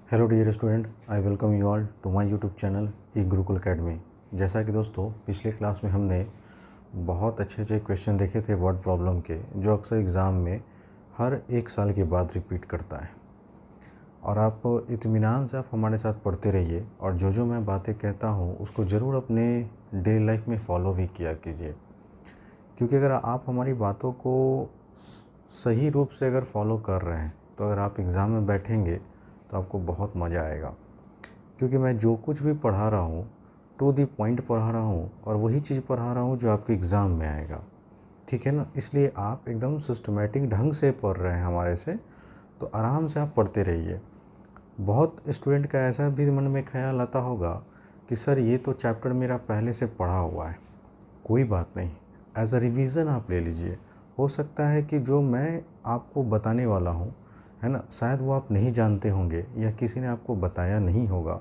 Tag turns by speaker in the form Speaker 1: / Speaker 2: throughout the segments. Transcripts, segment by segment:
Speaker 1: Hello dear student, I welcome you all to my YouTube channel E Gurukul academy. जैसा कि दोस्तों पिछले class में हमने बहुत अच्छे क्वेश्चन देखे थे वर्ड प्रॉब्लम के, जो अक्सर एग्ज़ाम में हर एक साल के बाद रिपीट करता है। और आप इत्मीनान से आप हमारे साथ पढ़ते रहिए और जो मैं बातें कहता हूँ उसको ज़रूर अपने डेली लाइफ में फॉलो भी किया कीजिए, क्योंकि अगर आप हमारी बातों को सही रूप से अगर फॉलो कर रहे हैं तो अगर आप एग्ज़ाम में बैठेंगे तो आपको बहुत मज़ा आएगा। क्योंकि मैं जो कुछ भी पढ़ा रहा हूँ टू दी पॉइंट पढ़ा रहा हूँ और वही चीज़ पढ़ा रहा हूँ जो आपके एग्ज़ाम में आएगा, ठीक है ना। इसलिए आप एकदम सिस्टमेटिक ढंग से पढ़ रहे हैं हमारे से, तो आराम से आप पढ़ते रहिए। बहुत स्टूडेंट का ऐसा भी मन में ख्याल आता होगा कि सर ये तो चैप्टर मेरा पहले से पढ़ा हुआ है। कोई बात नहीं, एज अ रिवीज़न आप ले लीजिए। हो सकता है कि जो मैं आपको बताने वाला हूँ, है ना, शायद वो आप नहीं जानते होंगे या किसी ने आपको बताया नहीं होगा।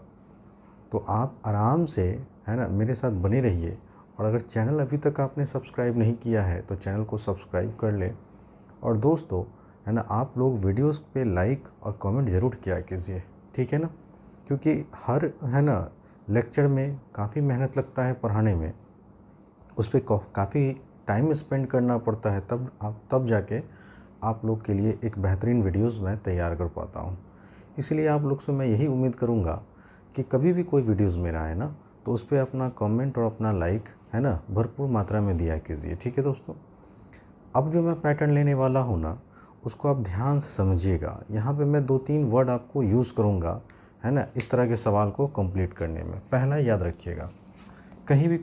Speaker 1: तो आप आराम से, है ना, मेरे साथ बने रहिए। और अगर चैनल अभी तक आपने सब्सक्राइब नहीं किया है तो चैनल को सब्सक्राइब कर ले। और दोस्तों, है ना, आप लोग वीडियोस पे लाइक और कमेंट ज़रूर किया कीजिए, ठीक है ना। क्योंकि हर, है ना, लेक्चर में काफ़ी मेहनत लगता है पढ़ाने में, उस पर काफ़ी टाइम स्पेंड करना पड़ता है, तब जाके आप लोग के लिए एक बेहतरीन वीडियोस मैं तैयार कर पाता हूँ। इसलिए आप लोग से मैं यही उम्मीद करूँगा कि कभी भी कोई वीडियोस मेरा आए ना तो उस पर अपना कमेंट और अपना लाइक, है ना, भरपूर मात्रा में दिया कीजिए, ठीक है दोस्तों। अब जो मैं पैटर्न लेने वाला हूँ ना, उसको आप ध्यान से समझिएगा। यहाँ पे मैं 2-3 वर्ड आपको यूज़ करूँगा, है ना, इस तरह के सवाल को कंप्लीट करने में। पहला याद रखिएगा, कहीं भी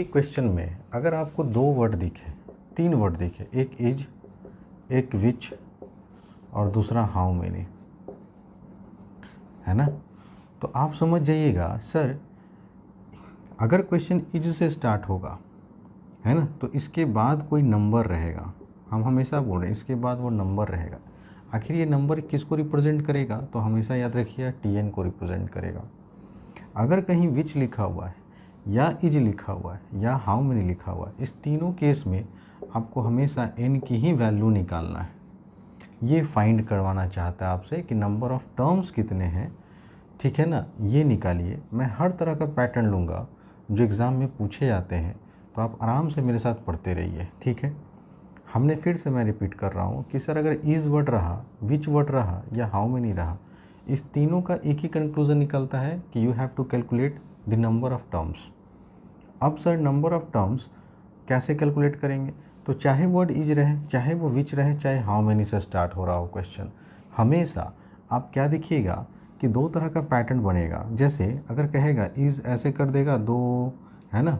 Speaker 1: क्वेश्चन में अगर आपको 2 वर्ड दिखे, 3 वर्ड दिखे, एक इज, एक विच और दूसरा हाउ मेनी, है ना, तो आप समझ जाइएगा सर अगर क्वेश्चन इज से स्टार्ट होगा, है ना, तो इसके बाद कोई नंबर रहेगा। हम हमेशा बोल रहे हैं इसके बाद वो नंबर रहेगा। आखिर ये नंबर किसको रिप्रेजेंट करेगा? तो हमेशा याद रखिए टीएन को रिप्रेजेंट करेगा। अगर कहीं विच लिखा हुआ है या इज लिखा हुआ है या हाउ मेनी लिखा हुआ है, इस तीनों केस में आपको हमेशा एन की ही वैल्यू निकालना है। ये फाइंड करवाना चाहता है आपसे कि नंबर ऑफ़ टर्म्स कितने हैं, ठीक है ना, ये निकालिए। मैं हर तरह का पैटर्न लूँगा जो एग्ज़ाम में पूछे जाते हैं, तो आप आराम से मेरे साथ पढ़ते रहिए, ठीक है। हमने फिर से मैं रिपीट कर रहा हूँ कि सर अगर इज़ वर्ड रहा, विच वर्ड रहा या हाउ मेनी रहा, इस तीनों का एक ही कंक्लूज़न निकलता है कि you have to calculate the number of terms. अब सर नंबर ऑफ़ टर्म्स कैसे कैलकुलेट करेंगे? तो चाहे वर्ड इज रहे, चाहे वो विच रहे, चाहे हाउ मेनी से स्टार्ट हो रहा हो क्वेश्चन, हमेशा आप क्या देखिएगा कि 2 तरह का पैटर्न बनेगा। जैसे अगर कहेगा इज़, ऐसे कर देगा 2, है ना,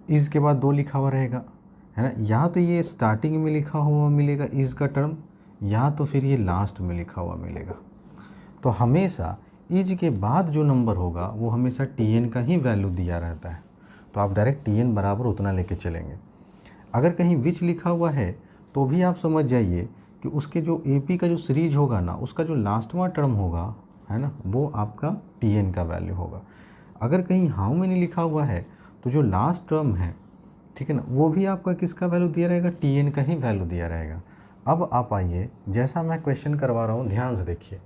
Speaker 1: इज़ के बाद 2 लिखा हुआ रहेगा, है ना। या तो ये स्टार्टिंग में लिखा हुआ मिलेगा इज़ का टर्म, या तो फिर ये लास्ट में लिखा हुआ मिलेगा। तो हमेशा इज के बाद जो नंबर होगा वो हमेशा टी एन का ही वैल्यू दिया रहता है, तो आप डायरेक्ट टी एन बराबर उतना लेके चलेंगे। अगर कहीं विच लिखा हुआ है तो भी आप समझ जाइए कि उसके जो ए पी का जो सीरीज होगा ना, उसका जो लास्टवा टर्म होगा, है ना, वो आपका टी एन का वैल्यू होगा। अगर कहीं हाउ मेनी लिखा हुआ है तो जो लास्ट टर्म है, ठीक है ना, वो भी आपका किसका वैल्यू दिया रहेगा? टी एन का ही वैल्यू दिया रहेगा। अब आप आइए, जैसा मैं क्वेश्चन करवा रहा हूँ ध्यान से देखिए।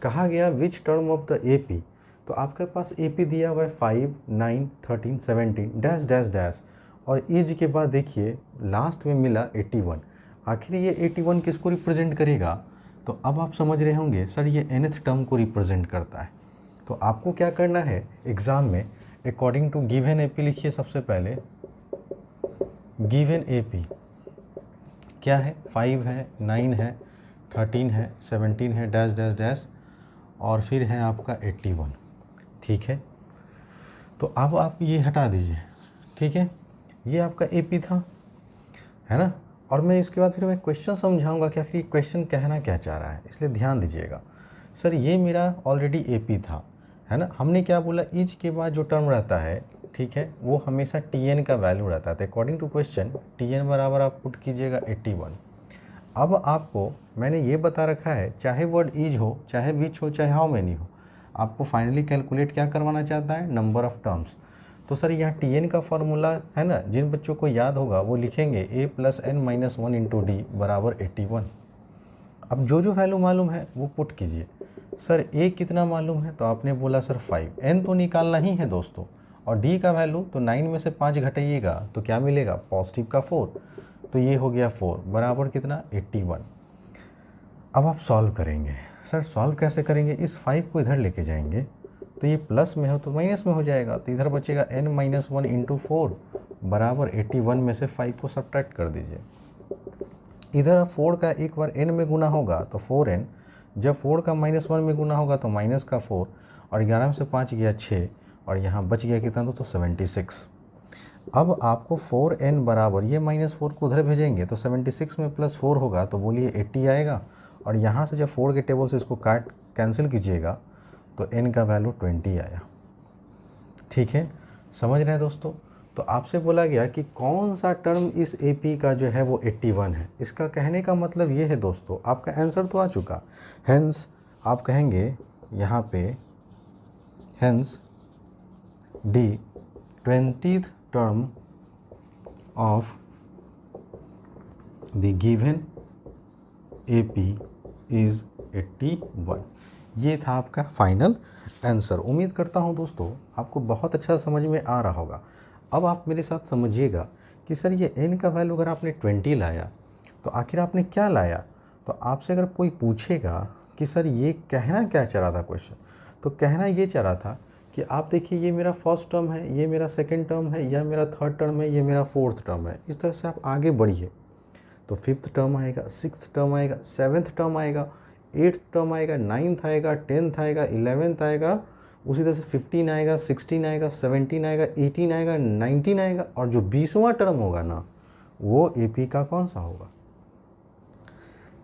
Speaker 1: कहा गया which term of the A P, तो आपके पास ए पी दिया हुआ है 5, 9, 13, 17 डैश डैश डैश, और इज के बाद देखिए लास्ट में मिला 81। आखिर ये 81 किसको रिप्रेजेंट करेगा? तो अब आप समझ रहे होंगे सर ये nth टर्म को रिप्रेजेंट करता है। तो आपको क्या करना है एग्ज़ाम में, according to given A P लिखिए। सबसे पहले गिवन ए पी क्या है? 5 है, 9 है, 13 है, 17 है, डैश डैश डैश, और फिर है आपका 81, ठीक है। तो अब आप ये हटा दीजिए, ठीक है, ये आपका एपी था, है ना। और मैं इसके बाद फिर मैं क्वेश्चन समझाऊंगा कि आखिर क्वेश्चन कहना क्या चाह रहा है, इसलिए ध्यान दीजिएगा। सर ये मेरा ऑलरेडी एपी था, है ना। हमने क्या बोला, इज के बाद जो टर्म रहता है, ठीक है, वो हमेशा टी एन का वैल्यू रहता है। According to question T N बराबर आप पुट कीजिएगा 81। अब आपको मैंने ये बता रखा है, चाहे वर्ड इज हो, चाहे विच हो, चाहे हाउ मेनी हो, आपको फाइनली कैलकुलेट क्या करवाना चाहता है? Number of terms. तो सर यहाँ टी एन का फॉर्मूला है ना, जिन बच्चों को याद होगा वो लिखेंगे a plus N minus one into D बराबर 81। अब जो जो वैल्यू मालूम है वो पुट कीजिए। सर a कितना मालूम है, तो आपने बोला सर 5, n तो निकालना ही है दोस्तों, और d का वैल्यू तो 9 में से 5 घटाइएगा तो क्या मिलेगा, पॉजिटिव का 4, तो ये हो गया 4 बराबर कितना 81। अब आप सॉल्व करेंगे। सर सॉल्व कैसे करेंगे, इस 5 को इधर लेके जाएंगे तो ये प्लस में हो तो माइनस में हो जाएगा, तो इधर बचेगा n माइनस वन इंटू 4 बराबर 81 में से 5 को सब्ट्रैक्ट कर दीजिए। इधर 4 का एक बार n में गुना होगा तो 4n, जब 4 का माइनस 1 में गुना होगा तो माइनस का 4, और 11 में से 5 गया 6, और यहाँ बच गया कितना तो 76। अब आपको 4n बराबर ये -4 को उधर भेजेंगे तो 76 में प्लस 4 होगा तो बोलिए 80 आएगा, और यहाँ से जब 4 के टेबल से इसको काट कैंसिल कीजिएगा तो n का वैल्यू 20 आया। ठीक है, समझ रहे हैं दोस्तों। तो आपसे बोला गया कि कौन सा टर्म इस AP का जो है वो 81 है। इसका कहने का मतलब ये है दोस्तों, आपका आंसर तो आ चुका, हेंस आप कहेंगे यहाँ पे hence D 20th term of the given AP is 81। ये था आपका फाइनल आंसर। उम्मीद करता हूँ दोस्तों आपको बहुत अच्छा समझ में आ रहा होगा। अब आप मेरे साथ समझिएगा कि सर ये n का वैल्यू अगर आपने 20 लाया तो आखिर आपने क्या लाया। तो आपसे अगर कोई पूछेगा कि सर ये कहना क्या चाह रहा था क्वेश्चन, तो कहना ये चाह रहा था कि आप देखिए ये मेरा फर्स्ट टर्म है, ये मेरा सेकंड टर्म है, या मेरा थर्ड टर्म है, ये मेरा फोर्थ टर्म है। इस तरह से आप आगे बढ़िए तो फिफ्थ टर्म आएगा, सिक्स्थ टर्म आएगा, सेवन्थ टर्म आएगा, एट्थ टर्म आएगा, नाइन्थ आएगा, टेंथ आएगा, 11th आएगा, उसी तरह से 15 आएगा, 16 आएगा, 17 आएगा, 18 आएगा, 19 आएगा, और जो 20वां टर्म होगा ना वो AP का कौन सा होगा,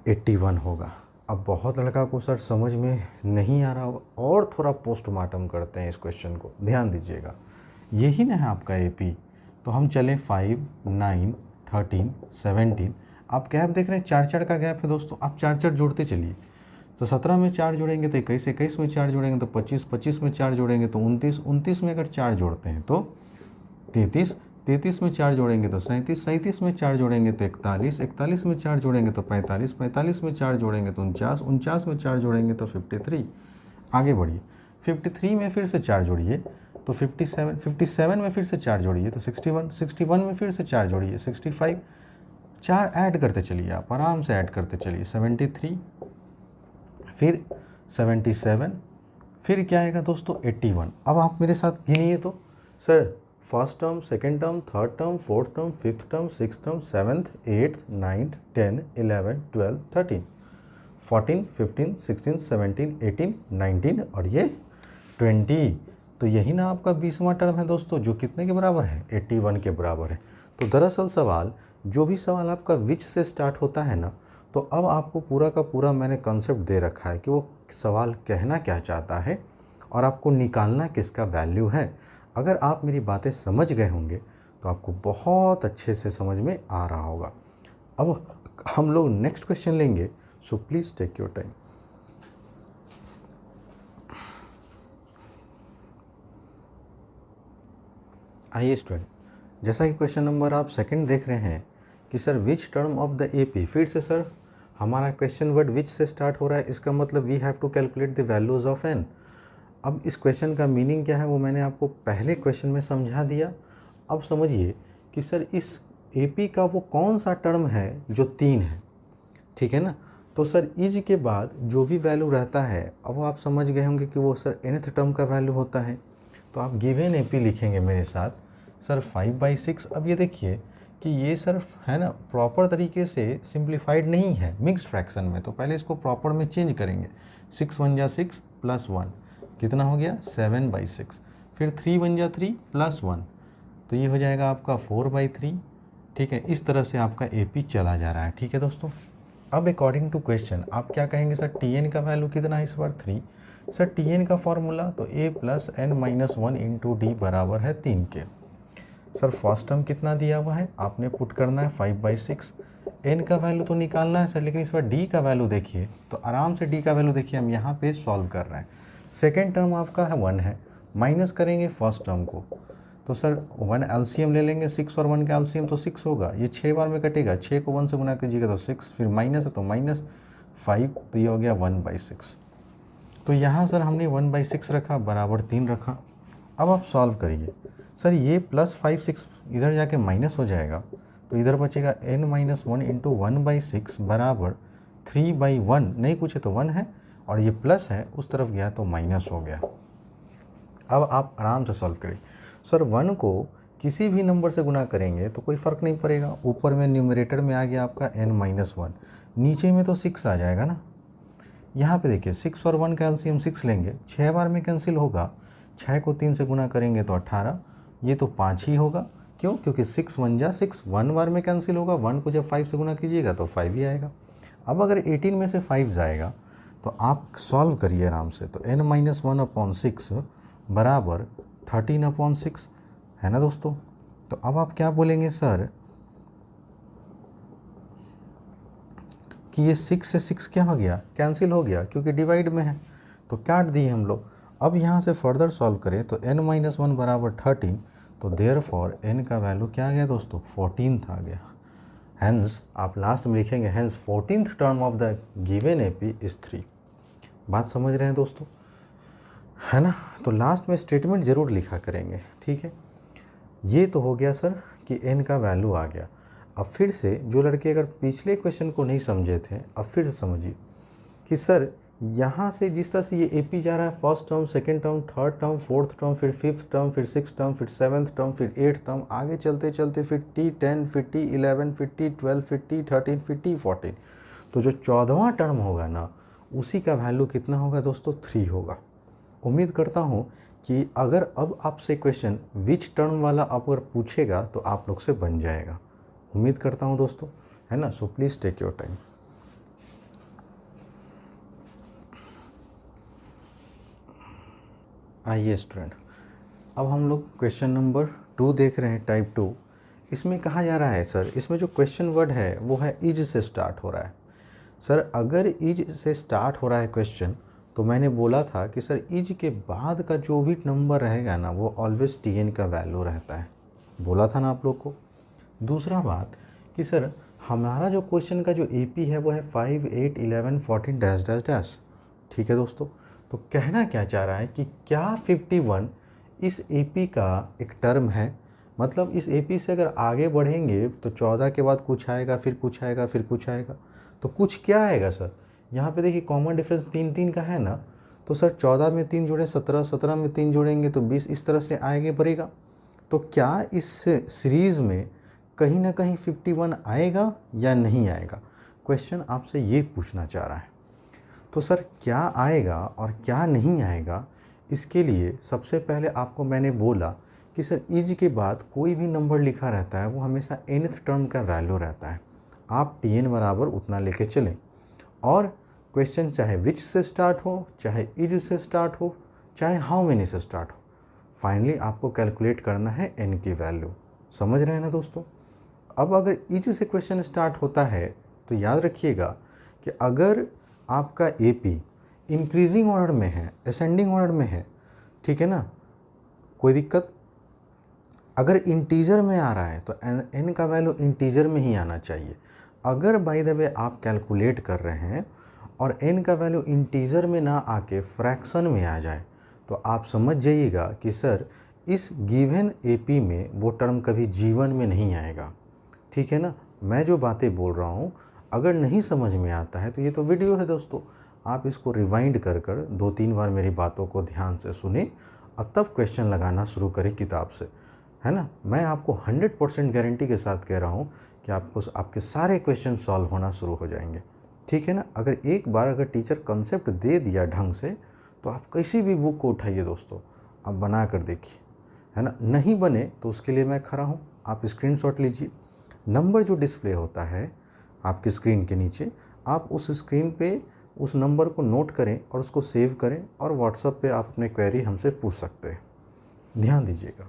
Speaker 1: 81 होगा। अब बहुत लड़का को सर समझ में नहीं आ रहा होगा, और थोड़ा पोस्टमार्टम करते हैं इस क्वेश्चन को, ध्यान दीजिएगा। यही ना है आपका AP। तो हम चले 5, 9, 13, 17, आप गैप देख रहे हैं, 4-4 का गैप है दोस्तों। आप 4-4 जोड़ते चलिए, तो 17 में 4 जोड़ेंगे तो 21, 21 में 4 जोड़ेंगे तो 25, 25 में 4 जोड़ेंगे तो 29, 29 में अगर 4 जोड़ते हैं तो 33, 33 में 4 जोड़ेंगे तो 37, 37 में 4 जोड़ेंगे तो 41, 41 में 4 जोड़ेंगे तो 45, 45 में 4 जोड़ेंगे तो 49, 49 में 4 जोड़ेंगे तो 53। आगे बढ़िए, 53 में फिर से 4 जोड़िए तो 57, 57 में फिर से 4 जोड़िए तो 61, 61 में फिर से 4 जोड़िए 65, 4 ऐड करते चलिए, आप आराम से ऐड करते चलिए 73, फिर 77, फिर क्या आएगा दोस्तों 81। अब आप मेरे साथ गिनिए तो sir first term, second term, third term, fourth term, fifth term, six term, 7th, 8th, 9th, 10, 11, 12, 13, 14, 15, 16, 17, 18, 19 और ये 20। तो यही ना आपका 20वां टर्म है दोस्तों, जो कितने के बराबर है, 81 के बराबर है। तो दरअसल सवाल, जो भी सवाल आपका विच से स्टार्ट होता है ना, तो अब आपको पूरा का पूरा मैंने कॉन्सेप्ट दे रखा है कि वो सवाल कहना क्या चाहता है और आपको निकालना किसका वैल्यू है। अगर आप मेरी बातें समझ गए होंगे तो आपको बहुत अच्छे से समझ में आ रहा होगा। अब हम लोग नेक्स्ट क्वेश्चन लेंगे, so please take your time. आइए स्टूडेंट, जैसा कि क्वेश्चन नंबर आप सेकंड देख रहे हैं कि sir which term of the AP, फिर से सर हमारा क्वेश्चन वर्ड विच से स्टार्ट हो रहा है, इसका मतलब we have to calculate the values of n। अब इस क्वेश्चन का मीनिंग क्या है वो मैंने आपको पहले क्वेश्चन में समझा दिया। अब समझिए कि सर इस AP का वो कौन सा टर्म है जो 3 है, ठीक है ना। तो सर इज के बाद जो भी वैल्यू रहता है, अब वो आप समझ गए होंगे कि वो सर nth टर्म का वैल्यू होता है। तो आप गिवन AP लिखेंगे मेरे साथ, सर 5/6। अब ये देखिए कि ये सर है ना प्रॉपर तरीके से सिंप्लीफाइड नहीं है, मिक्स फ्रैक्शन में, तो पहले इसको प्रॉपर में चेंज करेंगे। 6 1 जा 6 प्लस 1 कितना हो गया 7/6, फिर 3 1 जा 3 प्लस 1, तो ये हो जाएगा आपका 4/3। ठीक है, इस तरह से आपका AP चला जा रहा है। ठीक है दोस्तों, अब अकॉर्डिंग टू क्वेश्चन आप क्या कहेंगे, सर TN का वैल्यू कितना है इस बार 3। सर TN का फॉर्मूला तो A + n-1 इंटू D बराबर है 3 के। सर फर्स्ट टर्म कितना दिया हुआ है, आपने पुट करना है 5/6। n का वैल्यू तो निकालना है सर, लेकिन इस बार D का वैल्यू देखिए, तो आराम से D का वैल्यू देखिए, हम यहाँ पे सॉल्व कर रहे हैं। सेकेंड टर्म आपका है 1 है, माइनस करेंगे फर्स्ट टर्म को, तो सर 1 एलसीएम ले लेंगे, 6 और 1 का एलसीएम तो 6 होगा, ये 6 बार में कटेगा, 6 को 1 से गुना कीजिएगा तो 6, फिर माइनस है तो -5, तो ये हो गया 1/6। तो यहाँ सर हमने 1/6 रखा बराबर 3 रखा। अब आप सॉल्व करिए सर, ये +5 6 इधर जाके माइनस हो जाएगा, तो इधर बचेगा n-1 इंटू 1/6 बराबर 3/1, नहीं पूछे तो 1 है, और ये प्लस है उस तरफ गया तो माइनस हो गया। अब आप आराम से सॉल्व करिए सर, 1 को किसी भी नंबर से गुना करेंगे तो कोई फ़र्क नहीं पड़ेगा, ऊपर में न्यूमरेटर में आ गया आपका n-1, नीचे में तो 6 आ जाएगा ना। यहाँ पे देखिए 6 और 1 का एलसीएम 6 लेंगे, 6 बार में कैंसिल होगा, 6 को 3 से गुना करेंगे तो 18, ये तो 5 ही होगा, क्यों? क्योंकि 6 1 जा 6, 1 बार में कैंसिल होगा, 1 को जब 5 से गुना कीजिएगा तो 5 ही आएगा। अब अगर 18 में से 5 जाएगा तो आप सॉल्व करिए आराम से, तो n-1/6 बराबर 13/6 है ना दोस्तों। तो अब आप क्या बोलेंगे सर कि ये 6 से 6 क्या हो गया, कैंसिल हो गया, क्योंकि डिवाइड में है तो काट दिए हम लोग। अब यहाँ से फर्दर सॉल्व करें तो n-1 बराबर 13, तो देयरफॉर n का वैल्यू क्या आ गया दोस्तों, 14th आ गया। हैंस आप लास्ट में लिखेंगे hence 14th term of the given AP is 3। बात समझ रहे हैं दोस्तों, है ना। तो लास्ट में स्टेटमेंट ज़रूर लिखा करेंगे, ठीक है। ये तो हो गया सर कि n का वैल्यू आ गया। अब फिर से जो लड़के अगर पिछले क्वेश्चन को नहीं समझे थे, अब फिर से समझिए कि सर यहाँ से जिस तरह से ये एपी जा रहा है, first term, second term, third term, fourth term, फिर फिफ्थ टर्म, फिर सिक्स टर्म, फिर सेवन्थ टर्म, फिर एट्थ टर्म, आगे चलते चलते फिर T10, फिर T11, फिर T12, फिर T13, फिर T14, तो जो 14वां टर्म होगा ना, उसी का वैल्यू कितना होगा दोस्तों, 3 होगा। उम्मीद करता हूँ कि अगर अब आपसे क्वेश्चन विच टर्म वाला अगर पूछेगा तो आप लोग से बन जाएगा, उम्मीद करता हूँ दोस्तों, है ना। So please take your time. आइए स्टूडेंट, अब हम लोग क्वेश्चन नंबर 2 देख रहे हैं, टाइप 2। इसमें कहा जा रहा है सर, इसमें जो क्वेश्चन वर्ड है वो है इज से स्टार्ट हो रहा है। सर अगर इज से स्टार्ट हो रहा है क्वेश्चन, तो मैंने बोला था कि सर इज के बाद का जो भी नंबर रहेगा ना, वो ऑलवेज Tn का वैल्यू रहता है, बोला था ना आप लोग को। दूसरा बात कि सर हमारा जो क्वेश्चन का जो एपी है वो है 5 8 11 14 डैश डैश डैश, ठीक है दोस्तों। तो कहना क्या चाह रहा है कि क्या 51 इस एपी का एक टर्म है, मतलब इस एपी से अगर आगे बढ़ेंगे तो 14 के बाद कुछ आएगा, फिर कुछ आएगा, फिर कुछ आएगा, तो कुछ क्या आएगा सर। यहाँ पे देखिए कॉमन डिफरेंस 3 3 का है ना, तो सर 14 में 3 जोड़े 17, 17 में 3 जोड़ेंगे तो 20, इस तरह से आगे बढ़ेगा। तो क्या इस सीरीज़ में कहीं ना कहीं 51 आएगा या नहीं आएगा, क्वेश्चन आपसे ये पूछना चाह रहा है। तो सर क्या आएगा और क्या नहीं आएगा, इसके लिए सबसे पहले आपको मैंने बोला कि सर इज के बाद कोई भी नंबर लिखा रहता है वो हमेशा nth टर्म का वैल्यू रहता है, आप Tn बराबर उतना लेके चलें। और क्वेश्चन चाहे विच से स्टार्ट हो, चाहे इज से स्टार्ट हो, चाहे हाउ मेनी से स्टार्ट हो, फाइनली आपको कैलकुलेट करना है n की वैल्यू। समझ रहे हैं ना दोस्तों। अब अगर इज से क्वेश्चन स्टार्ट होता है तो याद रखिएगा कि अगर आपका एपी इंक्रीजिंग ऑर्डर में है, असेंडिंग ऑर्डर में है, ठीक है ना, कोई दिक्कत। अगर इंटीजर में आ रहा है तो n का वैल्यू इंटीजर में ही आना चाहिए। अगर बाय द वे आप कैलकुलेट कर रहे हैं और n का वैल्यू इंटीजर में ना आके फ्रैक्शन में आ जाए, तो आप समझ जाइएगा कि सर इस गिवन एपी में वो टर्म कभी जीवन में नहीं आएगा, ठीक है ना। मैं जो बातें बोल रहा हूँ अगर नहीं समझ में आता है तो ये तो वीडियो है दोस्तों, आप इसको रिवाइंड कर कर 2-3 बार मेरी बातों को ध्यान से सुने और तब क्वेश्चन लगाना शुरू करें किताब से, है ना। मैं आपको 100% गारंटी के साथ कह रहा हूँ कि आपको आपके सारे क्वेश्चन सॉल्व होना शुरू हो जाएंगे, ठीक है ना। अगर एक बार अगर टीचर कंसेप्ट दे दिया ढंग से तो आप किसी भी बुक को उठाइए दोस्तों, आप बना कर देखिए, है ना। नहीं बने तो उसके लिए मैं खड़ा हूँ, आप स्क्रीनशॉट लीजिए। नंबर जो डिस्प्ले होता है आपकी स्क्रीन के नीचे, आप उस स्क्रीन पे उस नंबर को नोट करें और उसको सेव करें और व्हाट्सएप पे आप अपने क्वेरी हमसे पूछ सकते हैं। ध्यान दीजिएगा,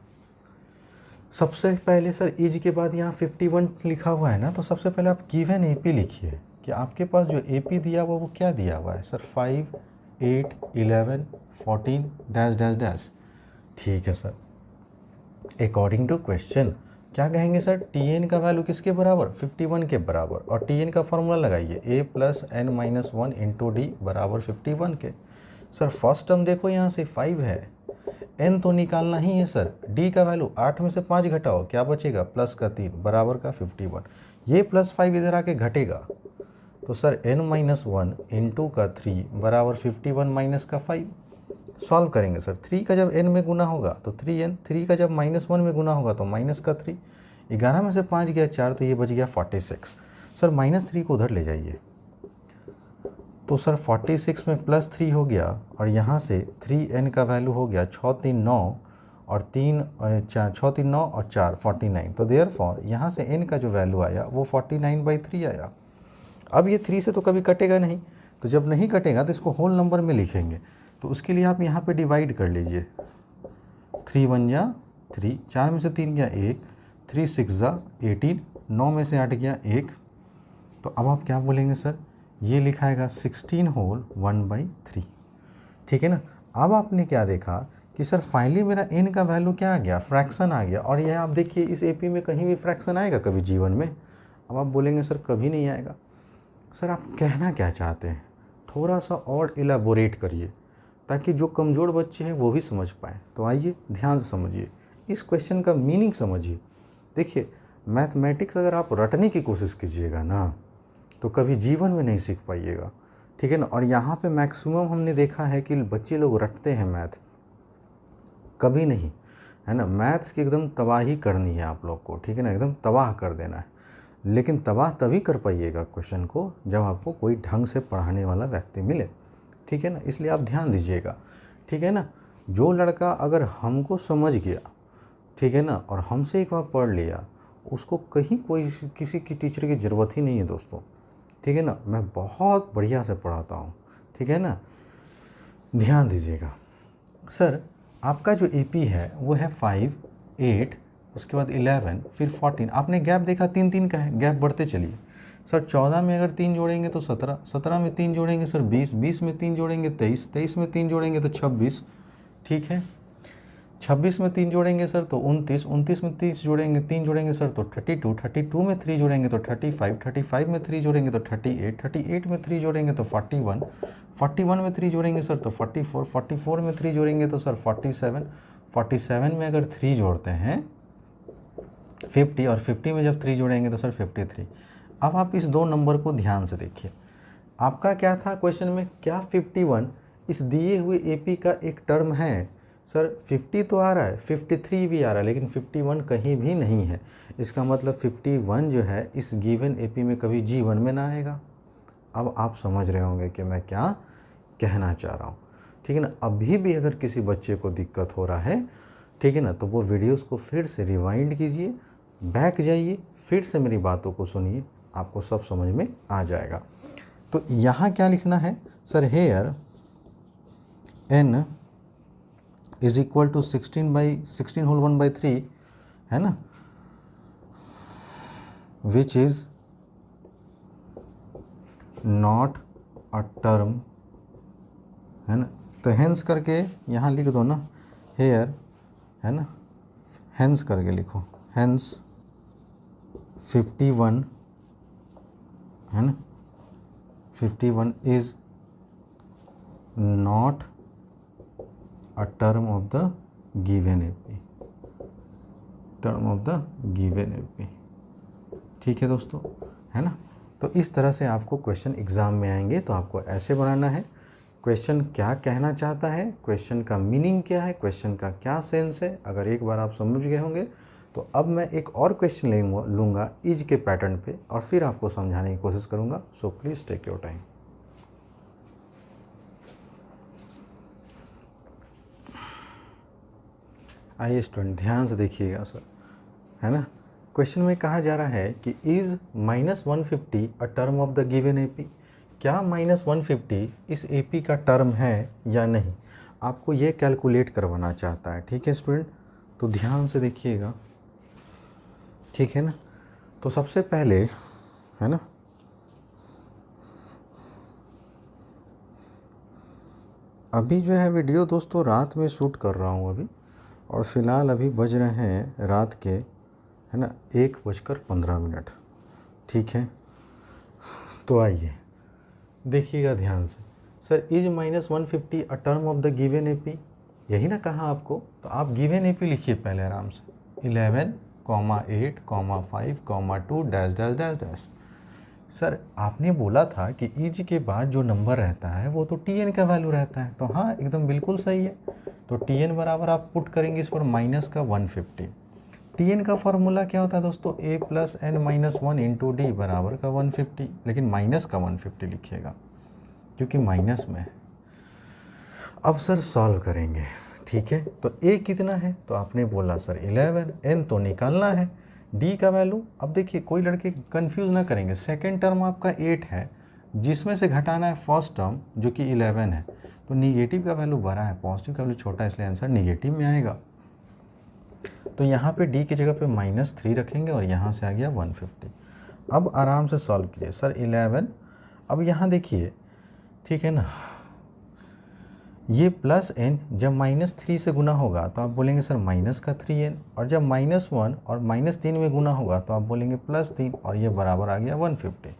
Speaker 1: सबसे पहले सर इज के बाद यहाँ 51 लिखा हुआ है ना, तो सबसे पहले आप गिवन एपी लिखिए कि आपके पास जो एपी दिया हुआ वो क्या दिया हुआ है सर, 5 8 11 14 डैश डैश डैश, ठीक है सर। अकॉर्डिंग टू क्वेश्चन क्या कहेंगे सर, टी एन का वैल्यू किसके बराबर, 51 के बराबर, और टी एन का फॉर्मूला लगाइए a plus N minus one into D बराबर 51 के। सर फर्स्ट टर्म देखो यहाँ से 5 है, n तो निकालना ही है सर, d का वैल्यू 8 में से 5 घटाओ क्या बचेगा, प्लस का 3 बराबर का 51, ये प्लस 5 इधर आके घटेगा, तो sir n minus one into का 3 बराबर 51 माइनस का 5। सॉल्व करेंगे सर, 3 का जब n में गुना होगा तो 3n, 3 का जब -1 में गुना होगा तो माइनस का 3, 11 में से 5 गया 4 तो ये बच गया 46। सर -3 को उधर ले जाइए, तो सर 46 में +3 हो गया, और यहाँ से 3n का वैल्यू हो गया 6 3 9 और 6 3 9 और 4 49, तो देयरफॉर यहाँ से n का जो वैल्यू आया वो 49/3 आया। अब ये 3 से तो कभी कटेगा नहीं, तो जब नहीं कटेगा तो इसको होल नंबर में लिखेंगे, तो उसके लिए आप यहाँ पे डिवाइड कर लीजिए, 3 1 जा 3, 4 में से 3 गया 1, 3 6 जा 18, 9 में से 8 गया 1, तो अब आप क्या बोलेंगे सर, ये लिखाएगा 16 होल 1/3, ठीक है ना। अब आपने क्या देखा कि सर फाइनली मेरा n का वैल्यू क्या आ गया, फ्रैक्शन आ गया, और ये आप देखिए इस एपी में कहीं भी फ्रैक्शन आएगा कभी जीवन में, अब आप बोलेंगे सर कभी नहीं आएगा। सर आप कहना क्या चाहते हैं, थोड़ा सा और इलाबोरेट करिए ताकि जो कमज़ोर बच्चे हैं वो भी समझ पाएँ। तो आइए ध्यान से समझिए, इस क्वेश्चन का मीनिंग समझिए। देखिए मैथमेटिक्स अगर आप रटने की कोशिश कीजिएगा ना तो कभी जीवन में नहीं सीख पाइएगा, ठीक है ना। और यहाँ पे मैक्सिमम हमने देखा है कि बच्चे लोग रटते हैं मैथ, कभी नहीं, है ना। मैथ्स की एकदम तबाही करनी है आप लोग को, ठीक है ना, एकदम तबाह कर देना है, लेकिन तबाह तभी कर पाइएगा क्वेश्चन को जब आपको कोई ढंग से पढ़ाने वाला व्यक्ति मिले, ठीक है ना। इसलिए आप ध्यान दीजिएगा, ठीक है ना। जो लड़का अगर हमको समझ गया, ठीक है ना, और हमसे एक बार पढ़ लिया, उसको कहीं कोई किसी की टीचर की ज़रूरत ही नहीं है दोस्तों, ठीक है ना। मैं बहुत बढ़िया से पढ़ाता हूँ, ठीक है ना, ध्यान दीजिएगा। सर आपका जो एपी है वो है 5 8, उसके बाद 11, फिर 14, आपने गैप देखा 3 का है, गैप बढ़ते चलिए। सर 14 में अगर 3 जोड़ेंगे तो 17, 17 में 3 जोड़ेंगे सर 20, 20 में 3 जोड़ेंगे 23, 23 में 3 जोड़ेंगे तो 26, ठीक है। 26 में 3 जोड़ेंगे सर तो 29, 29 में 3 जोड़ेंगे सर तो 32, 32 में 3 जोड़ेंगे तो 35, 35 में 3 जोड़ेंगे तो 38, 38 में 3 जोड़ेंगे तो 41, 41 में 3 जोड़ेंगे सर तो 44, 44 में 3 जोड़ेंगे तो सर 47, 47 में अगर 3 जोड़ते हैं 50, और 50 में जब 3 जोड़ेंगे तो सर 53। अब आप इस दो नंबर को ध्यान से देखिए, आपका क्या था क्वेश्चन में, क्या 51 इस दिए हुए एपी का एक टर्म है। सर 50 तो आ रहा है, 53 भी आ रहा है, लेकिन 51 कहीं भी नहीं है। इसका मतलब 51 जो है इस गिवन एपी में कभी जीवन में ना आएगा। अब आप समझ रहे होंगे कि मैं क्या कहना चाह रहा हूँ, ठीक है ना। अभी भी अगर किसी बच्चे को दिक्कत हो रहा है, ठीक है ना, तो वो वीडियोस को फिर से रिवाइंड कीजिए, बैक जाइए, फिर से मेरी बातों को सुनिए, आपको सब समझ में आ जाएगा। तो यहाँ क्या लिखना है sir, here n is equal to 16 whole 1/3, है ना, which is not a term, है ना। तो हेंस करके यहाँ लिख दो ना, हेयर, है ना, हेंस करके लिखो, हेंस 51, है ना, 51 is not a term of the given AP, term of the given AP, ठीक है दोस्तों, है ना। तो इस तरह से आपको क्वेश्चन एग्ज़ाम में आएंगे, तो आपको ऐसे बनाना है, क्वेश्चन क्या कहना चाहता है, क्वेश्चन का मीनिंग क्या है, क्वेश्चन का क्या सेंस है। अगर एक बार आप समझ गए होंगे तो अब मैं एक और क्वेश्चन लूँगा इज के पैटर्न पे, और फिर आपको समझाने की कोशिश करूँगा। So please take your time. आइए स्टूडेंट ध्यान से देखिएगा सर, है ना। क्वेश्चन में कहा जा रहा है कि is -150 a term of the given AP, क्या -150 इस एपी का टर्म है या नहीं, आपको ये कैलकुलेट करवाना चाहता है, ठीक है स्टूडेंट। तो ध्यान से देखिएगा, ठीक है ना। तो सबसे पहले, है ना, अभी जो है वीडियो दोस्तों रात में शूट कर रहा हूँ अभी, और फ़िलहाल अभी बज रहे हैं रात के, है ना, 1:15। ठीक है, तो आइए देखिएगा ध्यान से। Sir is -150 a term of the given AP, यही ना कहा आपको, तो आप गिवन एपी लिखिए पहले आराम से। 11, 8, 5, 2 dash dash dash dash. Sir आपने बोला था कि इज के बाद जो नंबर रहता है वो तो टी एन का वैल्यू रहता है, तो हाँ एकदम बिल्कुल सही है। तो टी एन बराबर आप पुट करेंगे इस पर -150। टी एन का फॉर्मूला क्या होता है दोस्तों, a + n - 1 इंटू डी बराबर का 150, लेकिन माइनस का 150 लिखिएगा क्योंकि माइनस में है। अब सर सॉल्व करेंगे, ठीक है। तो a कितना है, तो आपने बोला सर 11, n तो निकालना है, d का वैल्यू। अब देखिए कोई लड़के कंफ्यूज ना करेंगे, सेकेंड टर्म आपका 8 है जिसमें से घटाना है फर्स्ट टर्म जो कि 11 है, तो निगेटिव का वैल्यू बड़ा है, पॉजिटिव का वैल्यू छोटा है, इसलिए आंसर निगेटिव में आएगा। तो यहाँ पे d की जगह पे -3 रखेंगे और यहाँ से आ गया 150। अब आराम से सॉल्व कीजिए सर 11। अब यहाँ देखिए, ठीक है ना, ये प्लस n जब -3 से गुना होगा तो आप बोलेंगे सर माइनस का 3n, और जब -1 और -3 में गुना होगा तो आप बोलेंगे +3, और ये बराबर आ गया 150।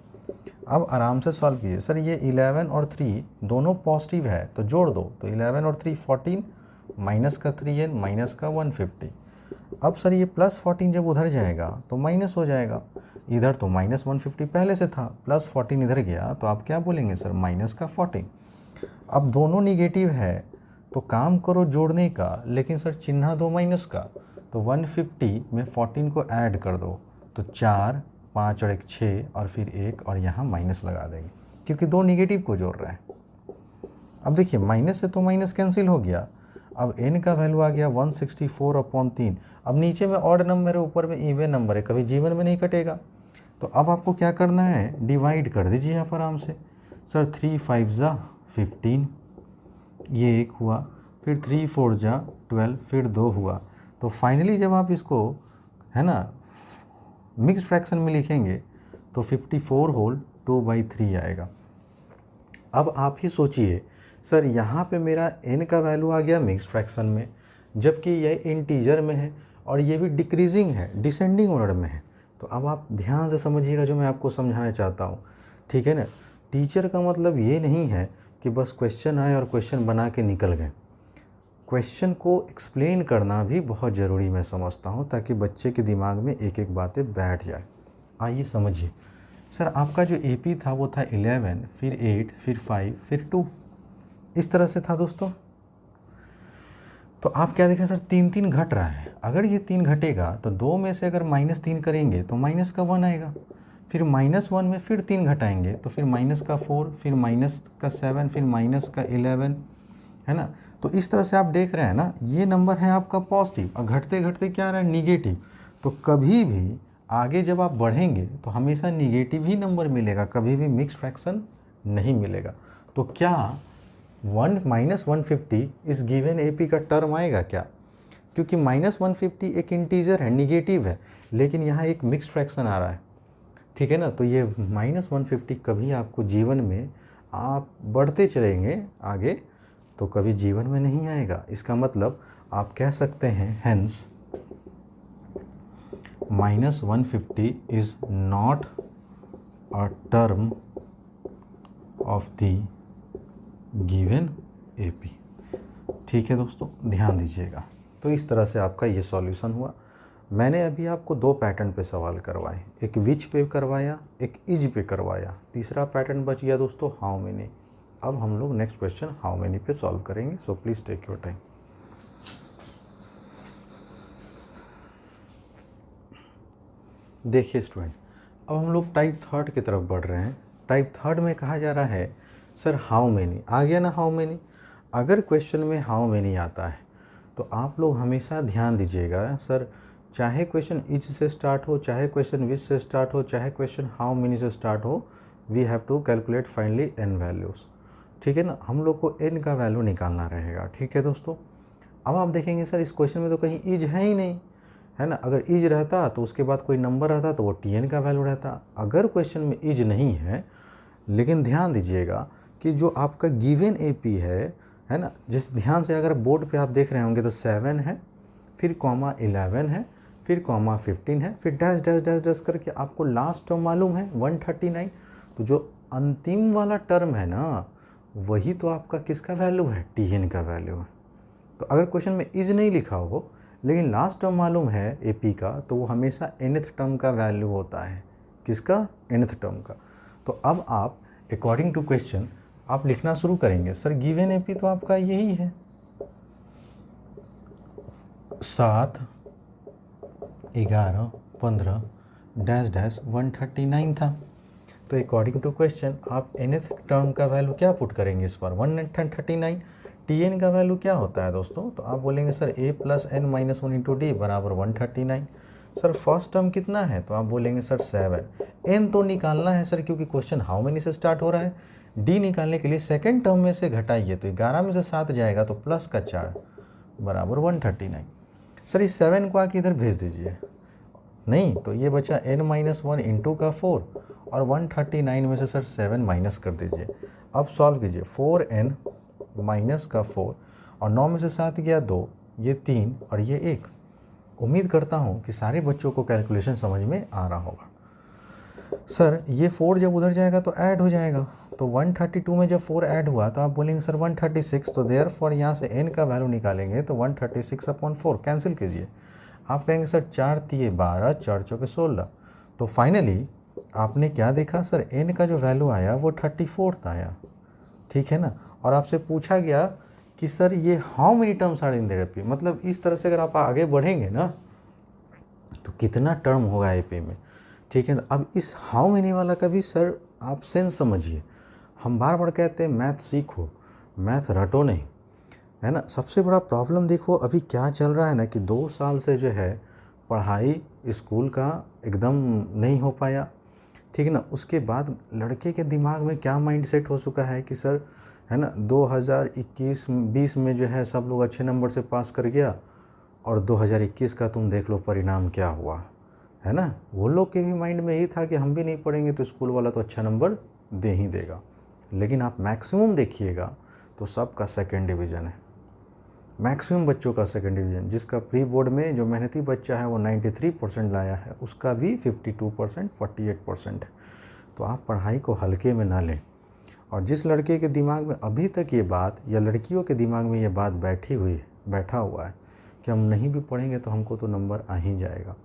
Speaker 1: अब आराम से सॉल्व कीजिए सर, ये 11 और 3 दोनों पॉजिटिव है तो जोड़ दो, तो 11 और 3 14, माइनस का 3n माइनस का 150। अब सर ये +14 जब उधर जाएगा तो माइनस हो जाएगा, इधर तो -150 पहले से था, +14 इधर गया तो आप क्या बोलेंगे सर माइनस का 14। अब दोनों निगेटिव है तो काम करो जोड़ने का, लेकिन सर चिन्ह दो माइनस का, तो 150 में 14 को ऐड कर दो, तो 4, 5 और 1 6 और फिर 1 और यहाँ माइनस लगा देंगे क्योंकि दो निगेटिव को जोड़ रहे हैं। अब देखिए माइनस से तो माइनस कैंसिल हो गया, अब n का वैल्यू आ गया 164/3। अब नीचे में ऑड नंबर है, ऊपर में इवन नंबर है, कभी जीवन में नहीं कटेगा। तो अब आपको क्या करना है, डिवाइड कर दीजिए आप आराम से। सर 3 5 ज़ा 15, ये एक हुआ, फिर 3 4 ज़ा 12, फिर 2 हुआ। तो फाइनली जब आप इसको, है ना, मिक्स्ड फ्रैक्शन में लिखेंगे तो 54 होल 2/3 आएगा। अब आप ही सोचिए सर, यहाँ पे मेरा n का वैल्यू आ गया मिक्स्ड फ्रैक्शन में, जबकि यह इंटीजर में है और ये भी डिक्रीजिंग है, डिसेंडिंग ऑर्डर में है। तो अब आप ध्यान से समझिएगा जो मैं आपको समझाना चाहता हूँ, ठीक है ना। टीचर का मतलब ये नहीं है कि बस क्वेश्चन आए और क्वेश्चन बना के निकल गए। क्वेश्चन को एक्सप्लेन करना भी बहुत ज़रूरी मैं समझता हूँ, ताकि बच्चे के दिमाग में एक एक बातें बैठ जाए। आइए समझिए सर, आपका जो एपी था वो था 11, फिर 8, फिर 5, फिर 2, इस तरह से था दोस्तों। तो आप क्या देखें सर, 3 घट रहा है। अगर ये 3 घटेगा तो 2 में से अगर -3 करेंगे तो माइनस का 1 आएगा, फिर -1 में फिर 3 घटाएंगे तो फिर -4, फिर -7, फिर -11, है ना। तो इस तरह से आप देख रहे हैं ना, ये नंबर है आपका पॉजिटिव और घटते घटते क्या आ रहा है, निगेटिव। तो कभी भी आगे जब आप बढ़ेंगे तो हमेशा निगेटिव ही नंबर मिलेगा, कभी भी मिक्स्ड फ्रैक्शन नहीं मिलेगा। तो क्या -150 इस गिवन एपी का टर्म आएगा क्या, क्योंकि -150 एक इंटीजर है, निगेटिव है, लेकिन यहाँ एक मिक्स्ड फ्रैक्शन आ रहा है, ठीक है ना। तो ये -150 कभी आपको जीवन में, आप बढ़ते चलेंगे आगे तो कभी जीवन में नहीं आएगा। इसका मतलब आप कह सकते हैं hence -150 is not a term of the given AP. ठीक है दोस्तों, ध्यान दीजिएगा। तो इस तरह से आपका ये सॉल्यूशन हुआ। मैंने अभी आपको 2 पैटर्न पे सवाल करवाए, एक विच पे करवाया, एक इज पे करवाया, तीसरा पैटर्न बच गया दोस्तों हाउ मेनी। अब हम लोग नेक्स्ट क्वेश्चन हाउ मेनी पे सॉल्व करेंगे, so please take your time. देखिए स्टूडेंट, अब हम लोग टाइप 3 की तरफ बढ़ रहे हैं। टाइप 3 में कहा जा रहा है सर हाउ मेनी, आ गया ना हाउ मेनी। अगर क्वेश्चन में हाउ मेनी आता है तो आप लोग हमेशा ध्यान दीजिएगा सर, चाहे क्वेश्चन इज से स्टार्ट हो, चाहे क्वेश्चन विच से स्टार्ट हो, चाहे क्वेश्चन हाउ मेनी से स्टार्ट हो, we have to calculate finally n values, ठीक है ना। हम लोग को n का वैल्यू निकालना रहेगा, ठीक है दोस्तों। अब आप देखेंगे सर इस क्वेश्चन में तो कहीं इज है ही नहीं, है ना। अगर इज रहता तो उसके बाद कोई नंबर रहता तो वो tn का वैल्यू रहता। अगर क्वेश्चन में इज नहीं है, लेकिन ध्यान दीजिएगा कि जो आपका गिवन एपी है ना, जिस ध्यान से अगर बोर्ड पे आप देख रहे होंगे तो 7 है, फिर कॉमा 11 है, फिर कॉमा 15 है, फिर डैश डैश डैश डैश करके आपको लास्ट टर्म मालूम है 139। तो जो अंतिम वाला टर्म है ना, वही तो आपका किसका वैल्यू है, Tn का वैल्यू है। तो अगर क्वेश्चन में इज नहीं लिखा हो लेकिन लास्ट टर्म मालूम है AP का, तो वो हमेशा nth टर्म का वैल्यू होता है। किसका, nth टर्म का। तो अब आप अकॉर्डिंग टू क्वेश्चन आप लिखना शुरू करेंगे। सर गिवन AP तो आपका यही है 7, 11, 15 डैश डैश 139 था। तो अकॉर्डिंग टू क्वेश्चन आप nth टर्म का वैल्यू क्या पुट करेंगे इस बार, 139। Tn का वैल्यू क्या होता है दोस्तों, तो आप बोलेंगे सर a + n - 1 × d बराबर 139। सर फर्स्ट टर्म कितना है, तो आप बोलेंगे सर 7। n तो निकालना है सर, क्योंकि क्वेश्चन हाउ मेनी से स्टार्ट हो रहा है। d निकालने के लिए सेकेंड टर्म में से घटाइए, तो 11 में से 7 जाएगा तो प्लस का 4 बराबर 139। सर इस 7 को आके इधर भेज दीजिए, नहीं तो ये बचा n - 1 × का 4 और 139 में से सर 7 माइनस कर दीजिए। अब सॉल्व कीजिए, 4n माइनस का 4 और 9 में से 7 गया 2, ये 3 और ये 1। उम्मीद करता हूँ कि सारे बच्चों को कैलकुलेशन समझ में आ रहा होगा। सर ये 4 जब उधर जाएगा तो ऐड हो जाएगा, तो 132 में जब 4 ऐड हुआ तो आप बोलेंगे सर 136, तो देयरफॉर यहाँ से n का वैल्यू निकालेंगे तो 136/4 कैंसिल कीजिए। आप कहेंगे सर 4 तिये 12, 4 चौके 16। तो फाइनली आपने क्या देखा सर, n का जो वैल्यू आया वो 34 आया, ठीक है ना। और आपसे पूछा गया कि सर ये how many terms are in the AP, मतलब इस तरह से अगर आप आगे बढ़ेंगे ना तो कितना टर्म होगा AP में, ठीक है ना। अब इस हाउ मेनी वाला का भी सर आप सेंस समझिए। हम बार बार कहते हैं मैथ सीखो, मैथ रटो नहीं, है ना। सबसे बड़ा प्रॉब्लम देखो अभी क्या चल रहा है ना कि 2 साल से जो है पढ़ाई स्कूल का एकदम नहीं हो पाया, ठीक है ना। उसके बाद लड़के के दिमाग में क्या माइंड सेट हो चुका है कि सर, है ना, 2021-20 में जो है सब लोग अच्छे नंबर से पास कर गया और 2021 का तुम देख लो परिणाम क्या हुआ, है ना। वो लोग के भी माइंड में यही था कि हम भी नहीं पढ़ेंगे तो स्कूल वाला तो अच्छा नंबर दे ही देगा। लेकिन आप मैक्सिमम देखिएगा तो सबका सेकेंड डिवीज़न है, मैक्सिमम बच्चों का सेकेंड डिवीज़न। जिसका प्री बोर्ड में जो मेहनती बच्चा है वो 93% लाया है, उसका भी 52%, 48% है। तो आप पढ़ाई को हल्के में ना लें। और जिस लड़के के दिमाग में अभी तक ये बात या लड़कियों के दिमाग में ये बात बैठा हुआ है कि हम नहीं भी पढ़ेंगे तो हमको तो नंबर आ ही जाएगा,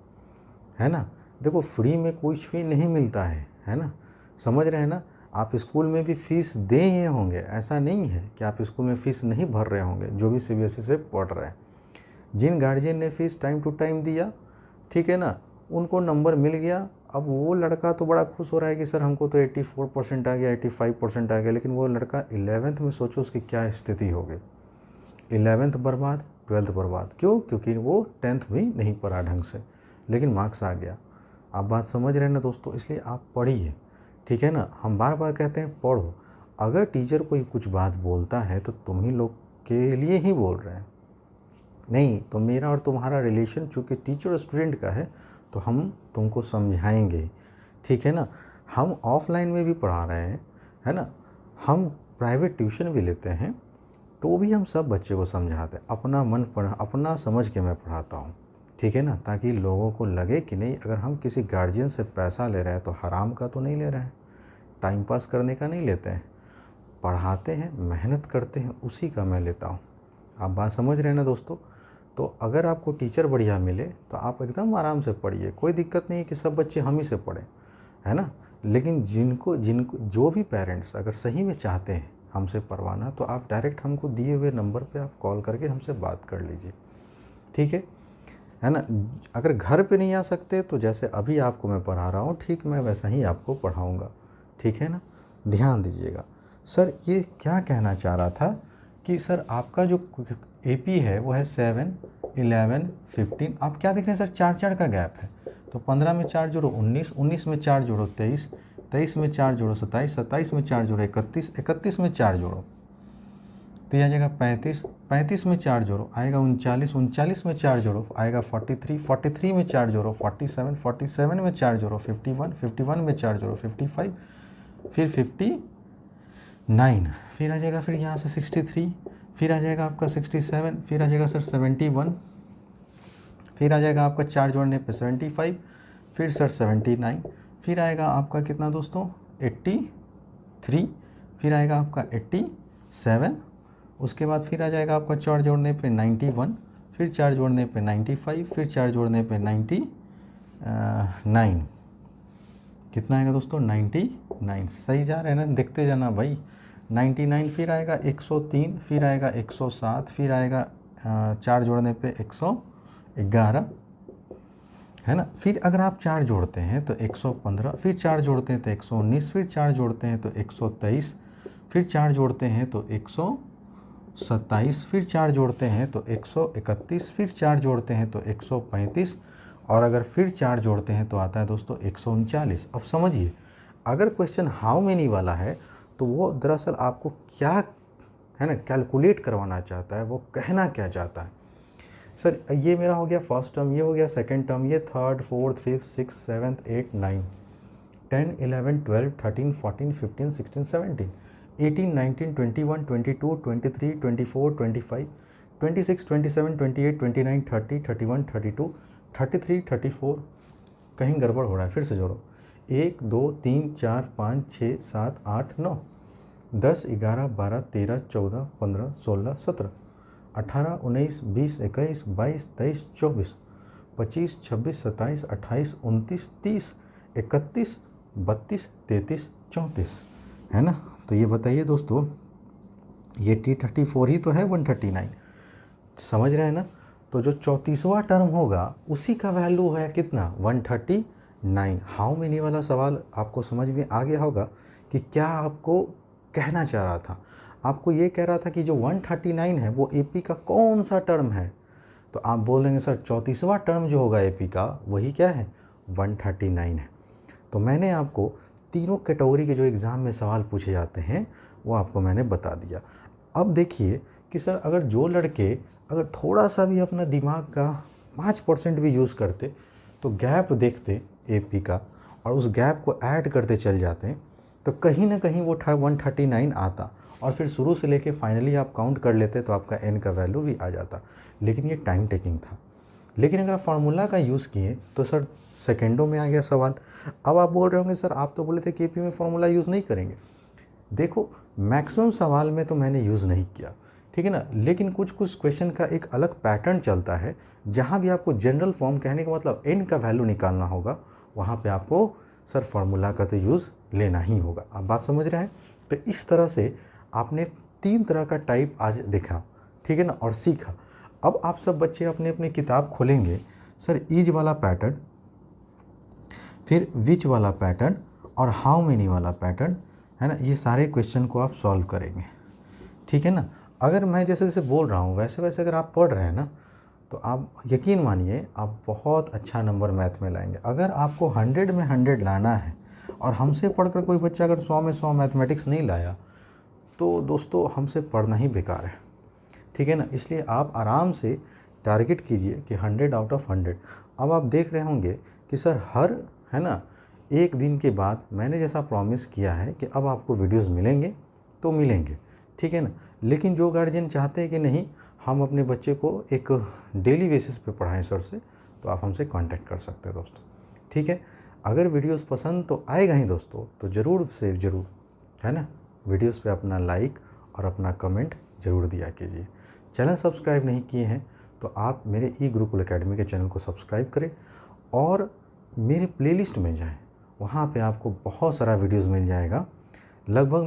Speaker 1: है ना। देखो फ्री में कुछ भी नहीं मिलता है ना, समझ रहे हैं ना। आप स्कूल में भी फ़ीस दे ही होंगे, ऐसा नहीं है कि आप स्कूल में फ़ीस नहीं भर रहे होंगे जो भी CBSE से पढ़ रहे हैं। जिन गार्जियन ने फ़ीस टाइम टू टाइम दिया, ठीक है ना, उनको नंबर मिल गया। अब वो लड़का तो बड़ा खुश हो रहा है कि सर हमको तो 84% आ गया, 85% आ गया, लेकिन वो लड़का 11th में सोचो उसकी क्या स्थिति होगी। 11th बर्बाद, 12th बर्बाद। क्यों? क्योंकि वो 10th भी नहीं पढ़ा ढंग से, लेकिन मार्क्स आ गया। आप बात समझ रहे हैं ना दोस्तों, इसलिए आप पढ़िए, ठीक है ना। हम बार बार कहते हैं पढ़ो। अगर टीचर कोई कुछ बात बोलता है तो तुम ही लोग के लिए ही बोल रहे हैं, नहीं तो मेरा और तुम्हारा रिलेशन चूँकि टीचर और स्टूडेंट का है तो हम तुमको समझाएंगे, ठीक है ना। हम ऑफलाइन में भी पढ़ा रहे हैं, है ना, हम प्राइवेट ट्यूशन भी लेते हैं, तो भी हम सब बच्चे को समझाते हैं। अपना मन पढ़ा, अपना समझ के मैं पढ़ाता हूँ, ठीक है ना, ताकि लोगों को लगे कि नहीं अगर हम किसी गार्जियन से पैसा ले रहे हैं तो हराम का तो नहीं ले रहे हैं, टाइम पास करने का नहीं लेते हैं, पढ़ाते हैं, मेहनत करते हैं, उसी का मैं लेता हूँ। आप बात समझ रहे हैं ना दोस्तों। तो अगर आपको टीचर बढ़िया मिले तो आप एकदम आराम से पढ़िए, कोई दिक्कत नहीं है कि सब बच्चे हम ही से पढ़ें, है ना। लेकिन जिनको जो भी पेरेंट्स अगर सही में चाहते हैं हमसे पढ़वाना तो आप डायरेक्ट हमको दिए हुए नंबर पे आप कॉल करके हमसे बात कर लीजिए, ठीक है ना। अगर घर पे नहीं आ सकते तो जैसे अभी आपको मैं पढ़ा रहा हूँ ठीक मैं वैसा ही आपको पढ़ाऊँगा, ठीक है ना। ध्यान दीजिएगा। सर ये क्या कहना चाह रहा था कि सर आपका जो AP है वो है 7, 11, 15। आप क्या देख रहे हैं सर, 4 का गैप है। तो 15 में 4 जोड़ो 19, 19 में 4 जोड़ो 23, 23 में 4 जोड़ो 27, 27 में 4 जोड़ो 31, 31 में 4 जोड़ो तो यह आ जाएगा 35, 35 में 4 जोड़ो आएगा 39, 39 में 4 जोड़ो आएगा 43, 43 में 4 जोड़ो 47, 47 में 4 जोड़ो 51, 51 में 4 जोड़ो 55, फिर 59, फिर आ जाएगा, फिर यहाँ से 63, फिर आ जाएगा आपका 67, फिर आ जाएगा सर 71, फिर आ जाएगा आपका 4 जोड़ने पे 75, फिर सर 79, फिर आएगा आपका कितना दोस्तों 83, फिर आएगा आपका 87, उसके बाद फिर आ जाएगा आपका 4 जोड़ने पे 91, फिर 4 जोड़ने पे 95, फिर 4 जोड़ने पे 99, कितना आएगा दोस्तों 99। सही जा रहे हैं ना, देखते जाना भाई। 99, फिर आएगा 103, फिर आएगा 107, फिर आएगा 4 जोड़ने पे 111, है ना। फिर अगर आप 4 जोड़ते हैं तो 115, फिर 4 जोड़ते हैं तो 119, फिर 4 जोड़ते हैं तो 123, फिर 4 जोड़ते हैं तो 127, फिर 4 जोड़ते हैं तो 131, फिर 4 जोड़ते हैं तो 135, और अगर फिर 4 जोड़ते हैं तो आता है दोस्तों 139। अब समझिए, अगर क्वेश्चन हाउ मेनी वाला है तो वो दरअसल आपको क्या है ना कैलकुलेट करवाना चाहता है, वो कहना क्या चाहता है। सर ये मेरा हो गया फर्स्ट टर्म, ये हो गया सेकंड टर्म, ये third, fourth, fifth, six, seventh, 8, 9, 10, 11, 12, 13, 14, 15, 16, 17, 18, 19, 21, 22, 23, 24, 25, 26, 27, 28, 29, 30, 31, 32, 33, 34, कहीं गड़बड़ हो रहा है, फिर से जोड़ो। 1, 2, 3, 4, 5, 6, 7, 8, 9, 10, 11, 12, 13, 14, 15, 16, 17, 18, 19, 20, 21, 22, 23, 24, 25, 26, 27, 28, 29, 30, 31, 32, 33, 34, है ना। तो ये बताइए दोस्तों, ये T34 ही तो है 139, समझ रहे हैं ना। तो जो 34वां टर्म होगा उसी का वैल्यू है कितना 139। हाउ मेनी वाला सवाल आपको समझ में आ गया होगा कि क्या आपको कहना चाह रहा था। आपको ये कह रहा था कि जो 139 है वो एपी का कौन सा टर्म है। तो आप बोलेंगे सर 34वां टर्म जो होगा एपी का वही क्या है 139 है। तो मैंने आपको तीनों कैटेगरी के जो एग्ज़ाम में सवाल पूछे जाते हैं वो आपको मैंने बता दिया। अब देखिए कि सर अगर जो लड़के अगर थोड़ा सा भी अपना दिमाग का 5% भी यूज़ करते तो गैप देखते एपी का और उस गैप को ऐड करते चल जाते हैं तो कहीं ना कहीं वो 139 आता और फिर शुरू से लेके फाइनली आप काउंट कर लेते तो आपका एन का वैल्यू भी आ जाता। लेकिन ये टाइम टेकिंग था। लेकिन अगर फार्मूला का यूज़ किए तो सर सेकेंडों में आ गया सवाल। अब आप बोल रहे होंगे सर आप तो बोले थे कि एपी में फार्मूला यूज़ नहीं करेंगे। देखो मैक्सिमम सवाल में तो मैंने यूज़ नहीं किया, ठीक है ना। लेकिन कुछ कुछ क्वेश्चन का एक अलग पैटर्न चलता है जहाँ भी आपको जनरल फॉर्म कहने का मतलब एन का वैल्यू निकालना होगा, वहाँ पे आपको सर फार्मूला का तो यूज़ लेना ही होगा। आप बात समझ रहे हैं। तो इस तरह से आपने 3 तरह का टाइप आज देखा, ठीक है ना, और सीखा। अब आप सब बच्चे अपने अपनी किताब खोलेंगे, सर ईज वाला पैटर्न, फिर विच वाला पैटर्न और हाउ मेनी वाला पैटर्न, है ना, ये सारे क्वेश्चन को आप सॉल्व करेंगे, ठीक है ना। अगर मैं जैसे जैसे बोल रहा हूँ वैसे वैसे अगर आप पढ़ रहे हैं ना तो आप यकीन मानिए आप बहुत अच्छा नंबर मैथ में लाएंगे। अगर आपको 100 में 100 लाना है और हमसे पढ़कर कोई बच्चा अगर 100 में 100 मैथमेटिक्स नहीं लाया तो दोस्तों हमसे पढ़ना ही बेकार है, ठीक है ना। इसलिए आप आराम से टारगेट कीजिए कि 100 आउट ऑफ 100। अब आप देख रहे होंगे कि सर हर है ना एक दिन के बाद मैंने जैसा प्रॉमिस किया है कि अब आपको वीडियोस मिलेंगे तो मिलेंगे, ठीक है ना। लेकिन जो गार्जियन चाहते हैं कि नहीं हम अपने बच्चे को एक डेली बेसिस पे पढ़ाएं सर से, तो आप हमसे कांटेक्ट कर सकते हैं दोस्तों, ठीक है। अगर वीडियोस पसंद तो आएगा ही दोस्तों, तो ज़रूर से ज़रूर है ना वीडियोस पे अपना लाइक और अपना कमेंट ज़रूर दिया कीजिए। चैनल सब्सक्राइब नहीं किए हैं तो आप मेरे ई गुरुकुल एकेडमी के चैनल को सब्सक्राइब करें और मेरे प्लेलिस्ट में जाएं, वहाँ पे आपको बहुत सारा वीडियोस मिल जाएगा। लगभग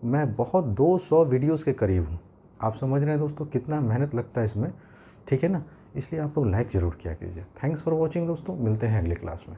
Speaker 1: मैं बहुत 200 वीडियोस के करीब हूँ। आप समझ रहे हैं दोस्तों कितना मेहनत लगता है इसमें, ठीक है ना। इसलिए आप लोग लाइक ज़रूर किया कीजिए। थैंक्स फॉर वॉचिंग दोस्तों, मिलते हैं अगले क्लास में।